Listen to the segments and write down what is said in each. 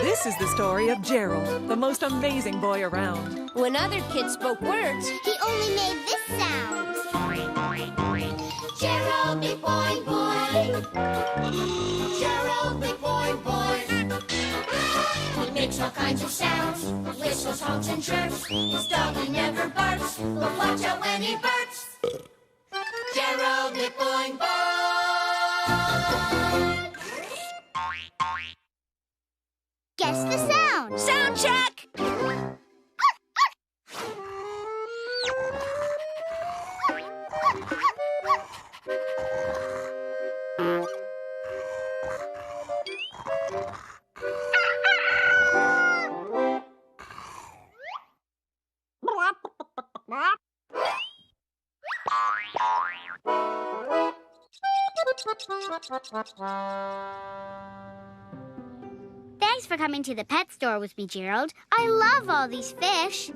This is the story of Gerald, the most amazing boy around. When other kids spoke words, he only made this sound. Gerald, McBoing-Boing. Gerald, McBoing-Boing. He makes all kinds of sounds, whistles, honks, and chirps. His dog, he never barks, but watch out when he barks. Gerald, McBoing-Boing. Guess the sound. Sound check! Thanks for coming to the pet store with me, Gerald. I love all these fish.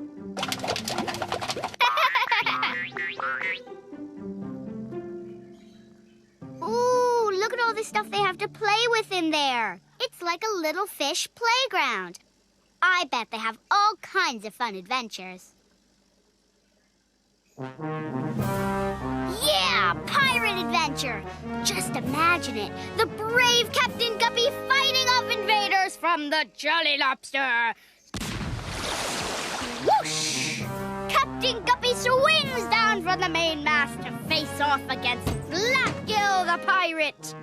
Ooh, look at all the stuff they have to play with in there. It's like a little fish playground. I bet they have all kinds of fun adventures. Yeah, pirate adventure! Just imagine it. The brave Captain Guppy fighting off invaders from the Jolly Lobster. Whoosh! Captain Guppy swings down from the mainmast to face off against Blackgill the pirate.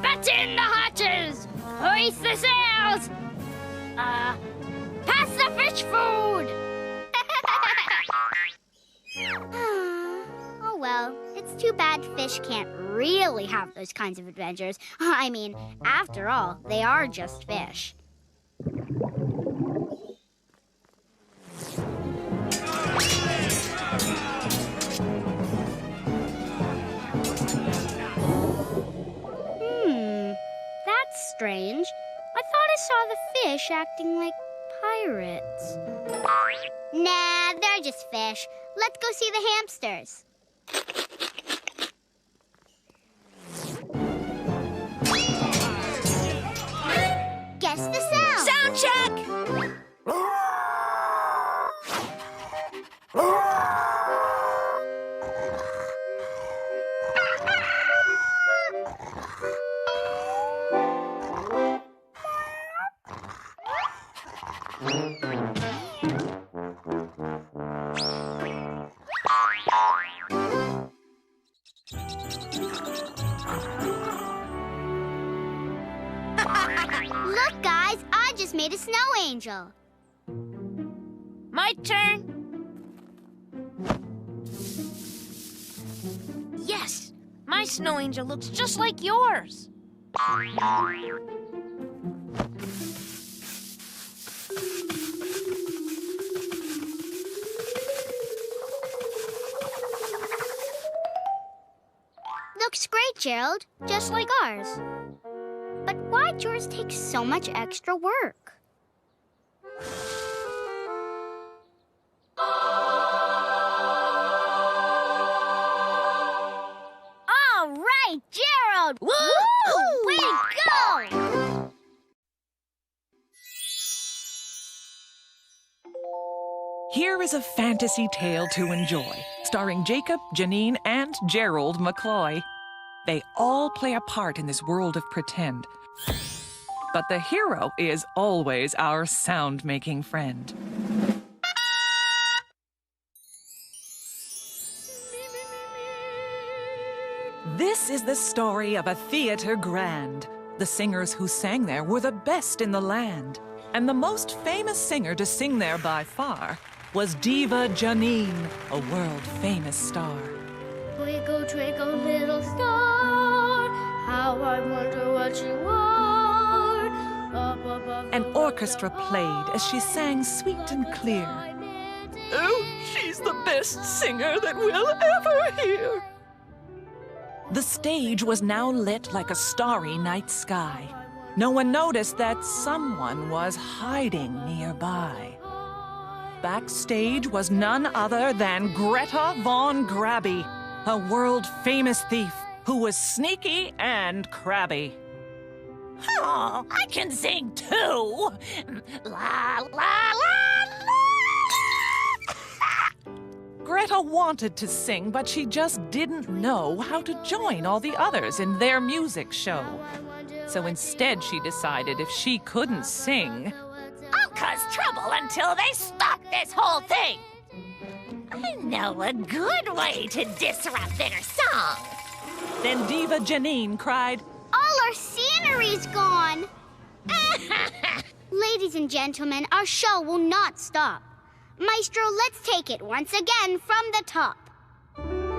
Batten the hatches! Hoist the sails! Pass the fish food! Oh, well, it's too bad fish can't really have those kinds of adventures. I mean, after all, they are just fish. That's strange. I thought I saw the fish acting like pirates. Nah, they're just fish. Let's go see the hamsters. Guess the sound. Sound check! Look, guys, I just made a snow angel. My turn. Yes, my snow angel looks just like yours. Looks great, Gerald. Just like ours. But why'd yours take so much extra work? All right, Gerald! Woo! Way to go! Here is a fantasy tale to enjoy, starring Jacob, Janine, and Gerald McCloy. They all play a part in this world of pretend. But the hero is always our sound-making friend. This is the story of a theater grand. The singers who sang there were the best in the land. And the most famous singer to sing there by far was Diva Janine, a world-famous star. Twinkle, twinkle, little star, how I wonder what you are. Up above An orchestra played as she sang sweet and clear. Oh, she's the best singer that we'll ever hear. The stage was now lit like a starry night sky. No one noticed that someone was hiding nearby. Backstage was none other than Greta Von Grabby, a world-famous thief who was sneaky and crabby. Oh, I can sing too. La, la, la, la. Greta wanted to sing, but she just didn't know how to join all the others in their music show. So instead, she decided if she couldn't sing, I'll cause trouble until they stop this whole thing. I know a good way to disrupt their song. then Diva Janine cried, All our scenery's gone! Ladies and gentlemen, our show will not stop. Maestro, let's take it once again from the top.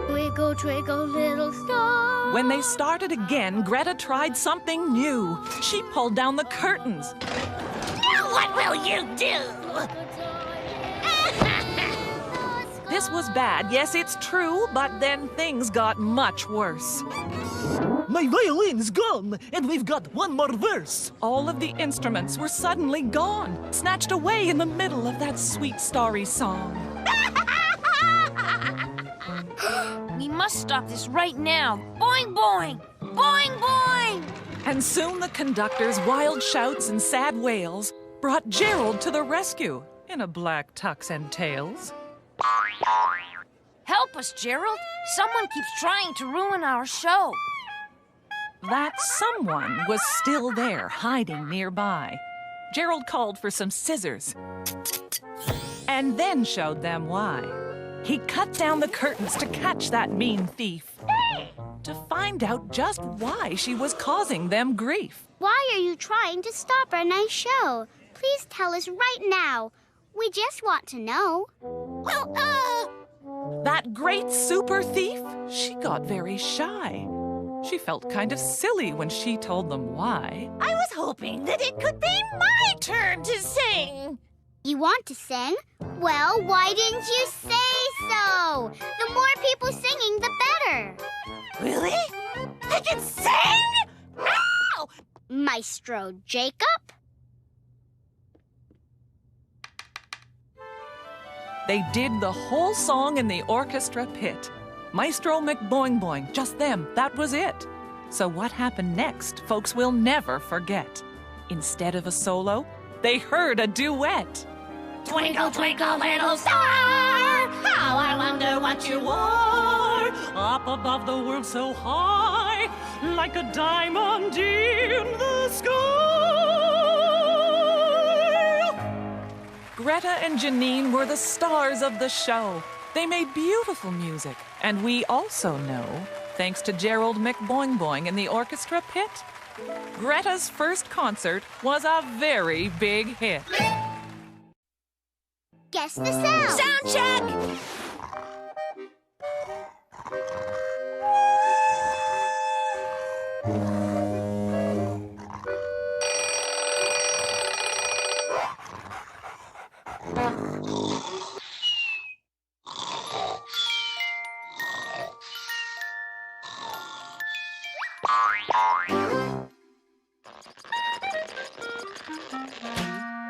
Twinkle, twinkle, little star. When they started again, Greta tried something new. She pulled down the curtains. Now what will you do? This was bad, yes, it's true, but then things got much worse. My violin's gone, and we've got one more verse. All of the instruments were suddenly gone, snatched away in the middle of that sweet, starry song. We must stop this right now. Boing, boing! Boing, boing! And soon the conductor's wild shouts and sad wails brought Gerald to the rescue in a black tux and tails. Help us, Gerald. Someone keeps trying to ruin our show. That someone was still there, hiding nearby. Gerald called for some scissors and then showed them why. He cut down the curtains to catch that mean thief, to find out just why she was causing them grief. Why are you trying to stop our nice show? Please tell us right now. We just want to know. That great super thief, she got very shy. She felt kind of silly when she told them why. I was hoping that it could be my turn to sing. You want to sing? Well, why didn't you say so? The more people singing, the better. Really? I can sing? Ow! Maestro Jacob? They did the whole song in the orchestra pit. Maestro McBoing-Boing, just them, that was it. So what happened next, folks will never forget. Instead of a solo, they heard a duet. Twinkle, twinkle, little star, how I wonder what you are. Up above the world so high, like a diamond in the sky. Greta and Janine were the stars of the show. They made beautiful music, and we also know, thanks to Gerald McBoing-Boing in the orchestra pit, Greta's first concert was a very big hit. Guess the sound. Sound check!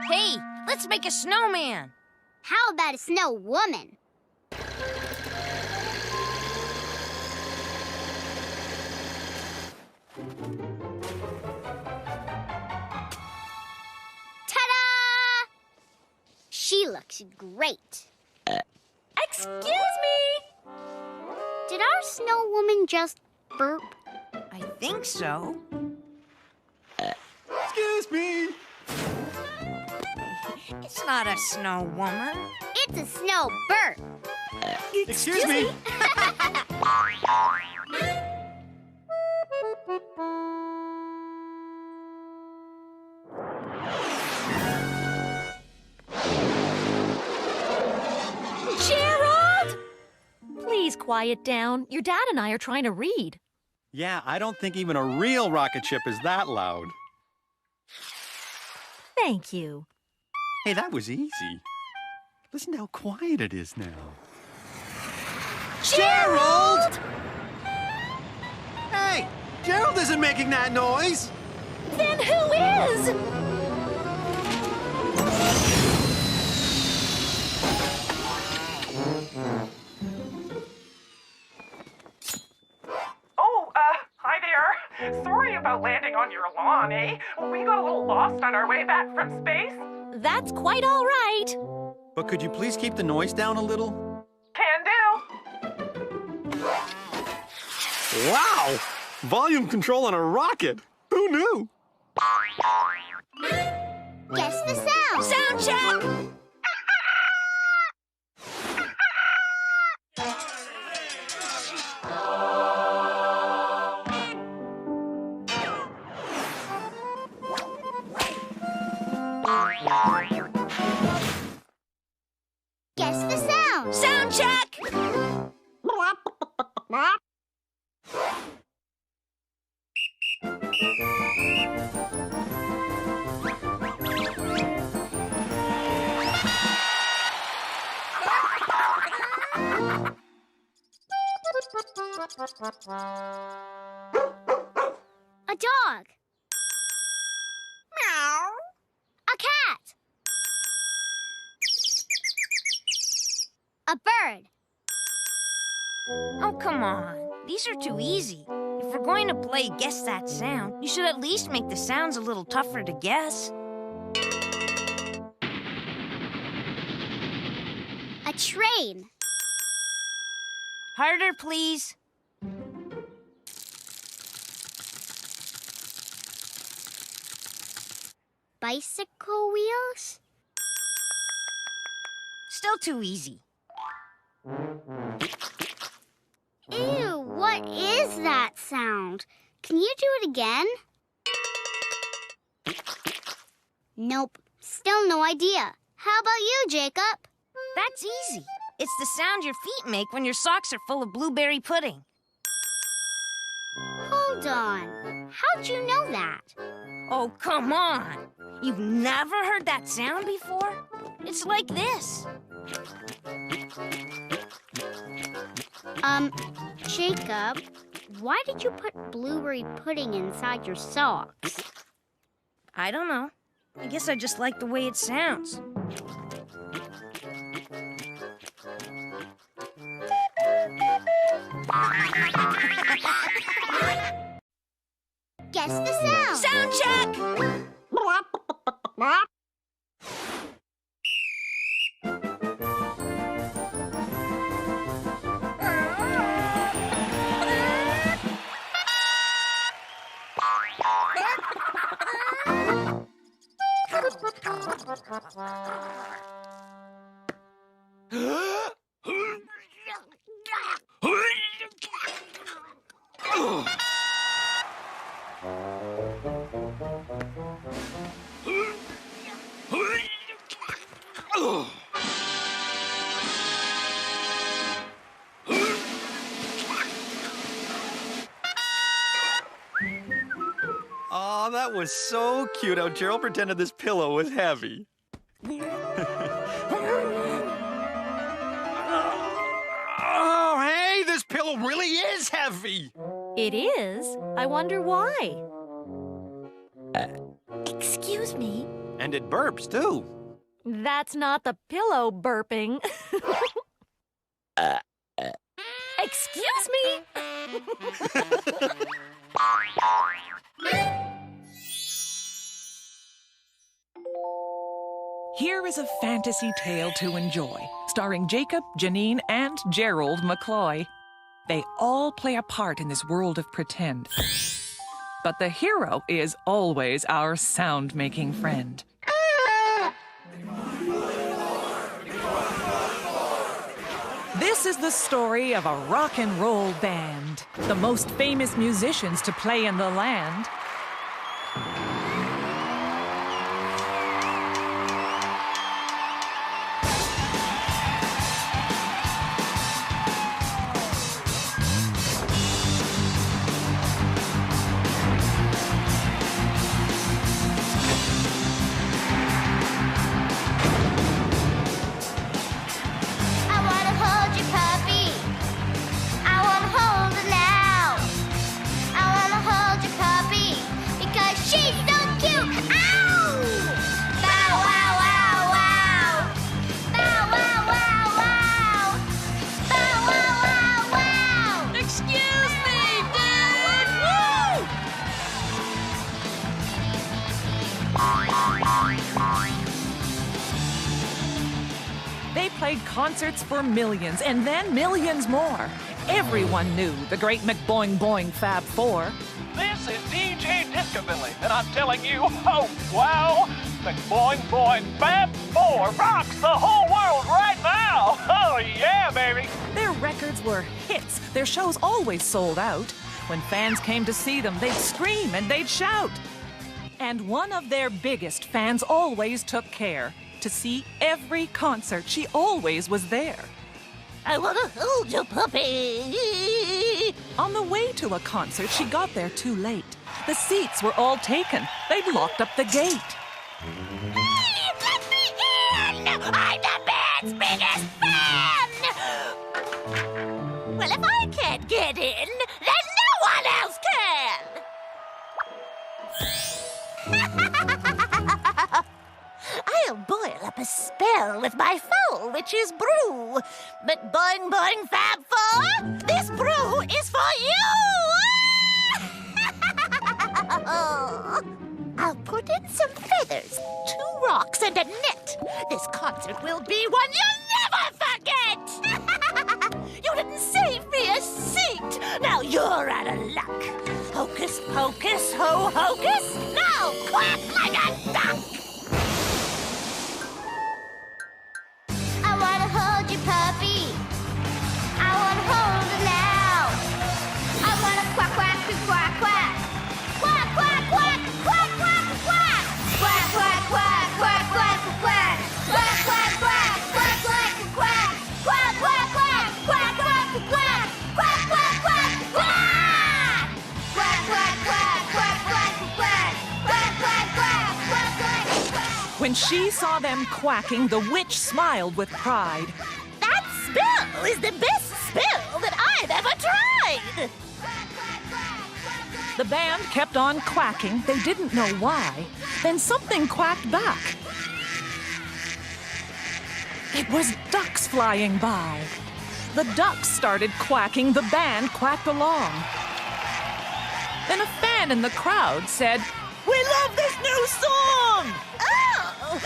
Hey, let's make a snowman. How about a snow woman? Ta-da! She looks great. Excuse me. Did our snow woman just burp? I think so. Excuse me. It's not a snow woman. It's a snow burp. Excuse me. Gerald! Please quiet down. Your dad and I are trying to read. Yeah, I don't think even a real rocket ship is that loud. Thank you. Hey, that was easy. Listen to how quiet it is now. Gerald! Hey, Gerald isn't making that noise. Then who is? Oh, hi there. Sorry about landing on your lawn. Bonnie. We got a little lost on our way back from space. That's quite all right. But could you please keep the noise down a little? Can do. Wow! Volume control on a rocket! Who knew? Guess the sound. Sound check! Guess the sound. Sound check! A dog. Meow. A cat. A bird. Oh, come on. These are too easy. If we're going to play Guess That Sound, you should at least make the sounds a little tougher to guess. A train. Harder, please. Bicycle wheels. Still too easy. Ew, what is that sound? Can you do it again? Nope, still no idea. How about you, Jacob? That's easy. It's the sound your feet make when your socks are full of blueberry pudding. Hold on. How'd you know that? Oh, come on. You've never heard that sound before? It's like this. Jacob, why did you put blueberry pudding inside your socks? I don't know. I guess I just like the way it sounds. Guess the sound. Sound check! Aw, that was so cute how Gerald pretended this pillow was heavy. Oh, hey, this pillow really is heavy! It is? I wonder why. Excuse me. And it burps, too. That's not the pillow burping. Excuse me? Here is a fantasy tale to enjoy, starring Jacob, Janine, and Gerald McCloy. They all play a part in this world of pretend. But the hero is always our sound-making friend. This is the story of a rock and roll band, the most famous musicians to play in the land. Puppy. played concerts for millions, and then millions more. Everyone knew the great McBoing-Boing Fab Four. This is DJ Discobilly, and I'm telling you, oh, wow, McBoing-Boing Fab 4 rocks the whole world right now. Oh, yeah, baby. Their records were hits. Their shows always sold out. When fans came to see them, they'd scream and they'd shout. And one of their biggest fans always took care. To see every concert, she always was there. I want to hold you, puppy. On the way to a concert, she got there too late. The seats were all taken. They'd locked up the gate. Let me in! I'm the band's biggest fan! Well, if I can't get in, then no one else can! I'll boil up a spell with my foul witch's brew. But boing boing fab four, this brew is for you! I'll put in some feathers, 2 rocks, and a net. This concert will be one you'll never forget! You didn't save me a seat. Now you're out of luck. Hocus pocus, ho hocus. Now quack like a duck. I wanna hold you, puppy. I wanna hold it now. I wanna quack, quack, quack, quack. Quack, quack, quack, quack, quack, quack. Quack, quack, quack, quack, quack, quack. Quack, quack, quack, quack, quack, quack. Quack, quack, quack, quack, quack, quack. Quack, quack, quack, quack. Quack, quack, quack, quack, quack, quack. Quack, quack, quack, quack, quack, quack. When she saw them quacking, the witch smiled with pride. That spell is the best spell that I've ever tried. The band kept on quacking. They didn't know why. Then something quacked back. It was ducks flying by. The ducks started quacking. The band quacked along. Then a fan in the crowd said, We love this new song! Oh!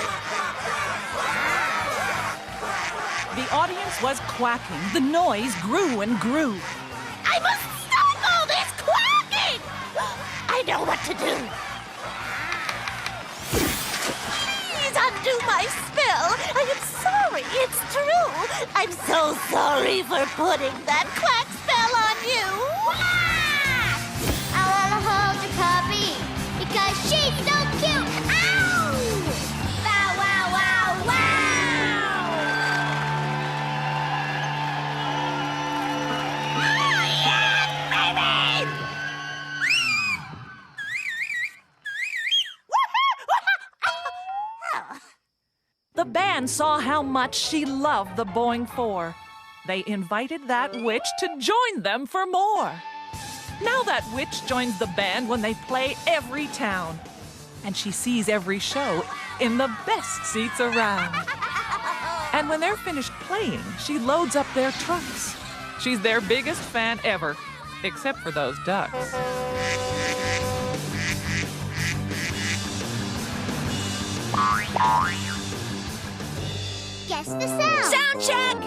The audience was quacking. The noise grew and grew. I must stop all this quacking! I know what to do. Please undo my spell. I am sorry, it's true. I'm so sorry for putting that quack spell on you. I wanna hold your puppy because she's so cute. Ow! Wow, wow, wow, wow! Oh, yeah, baby! The band saw how much she loved the Boing Four. They invited that witch to join them for more. Now that witch joins the band when they play every town. And she sees every show in the best seats around. And when they're finished playing, she loads up their trucks. She's their biggest fan ever, except for those ducks. Guess the sound. Sound check!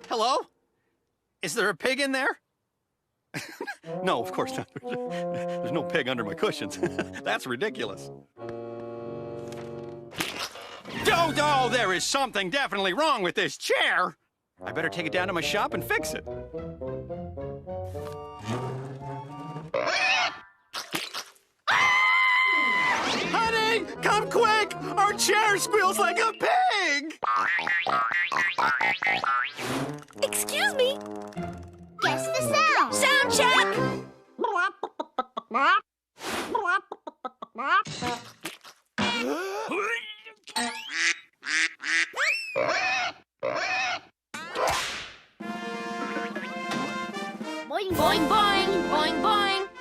Hello? Is there a pig in there? No, of course not. There's no pig under my cushions. That's ridiculous. Oh, there is something definitely wrong with this chair. I better take it down to my shop and fix it. squeals like a pig! Excuse me. Guess the sound. Sound check. Boing, Boing, boing, boing, boing.